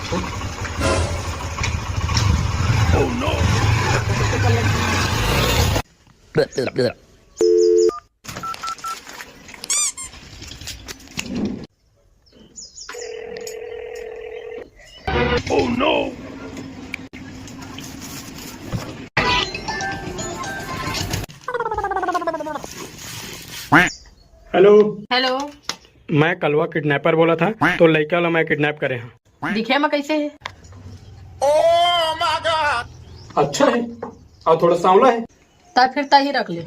Oh no! Hello, hello. मैं कलवा kidnapper बोला था, तो लड़का वाला मैं किडनैप करे हैं। दिखे में कैसे है? अच्छा है और थोड़ा सांवला है। तब फिर तही रख ले।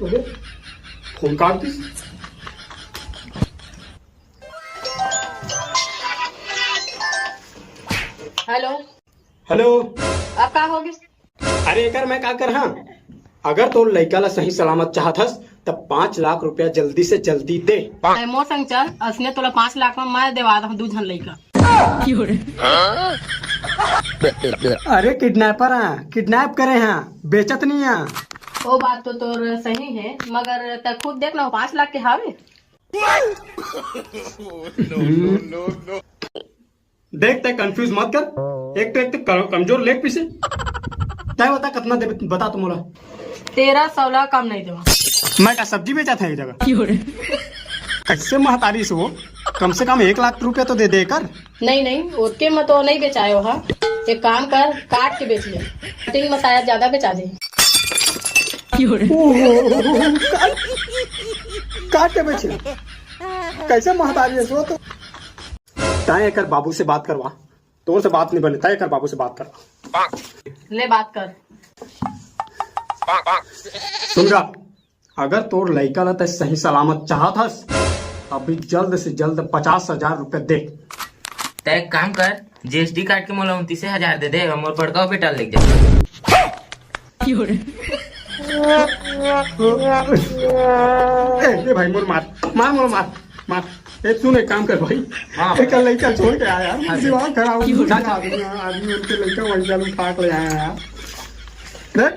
ओके, फोन काट दी। हेलो। हेलो, अब का हो गया? अरे एकर मैं का कर हाँ, अगर तो लड़का ला सही सलामत चाहत हस तब 5 लाख रुपया जल्दी से जल्दी दे। मोर संग चल, असने तोला 5 लाख में मैं देवा दूं 2 जन लइका। अरे किडनैपर हैं, किडनैप करे हैं, बेचत नहीं है। वो बात तो तोर सही है, मगर तक खुद देख ना 5 लाख के हावे। देखते कंफ्यूज मत कर, एक तो कमजोर लेग पीछे तय बता कितना दे, बता तुम बोला। 13-16 कम नहीं देवा। मैं क्या सब्जी बेचा था एक जगह? कैसे महतारी से वो, कम से कम 1 लाख रुपया तो दे दे कर। नहीं उसके में तो नहीं बेचायो हा। एक काम कर, काट के बेच ले, कटिंग में शायद ज्यादा बेचा दे। काट के बेचे, कैसे महतारी है सो तो। तय कर बाबू से बात करवा, तोर से बात नहीं बने, तय कर बाबू से बात करवा। ले बात कर। सुन जा, अगर तोर लड़का ला तय सही सलामत चाहत हस, अभी जल्द से जल्द 50,000 रुपया दे। तय एक काम कर, जीएसटी काट के मोला 29,000 दे दे, मोर बड़का बेटा लेके जा। ए भाई मोर मार। एक सुन, एक काम कर भाई, एक लड़का छोड़ के आया यार, दिमाग खराब हो गया। आदमी उनके लड़का वही चालू ठाक ले आया यार। देख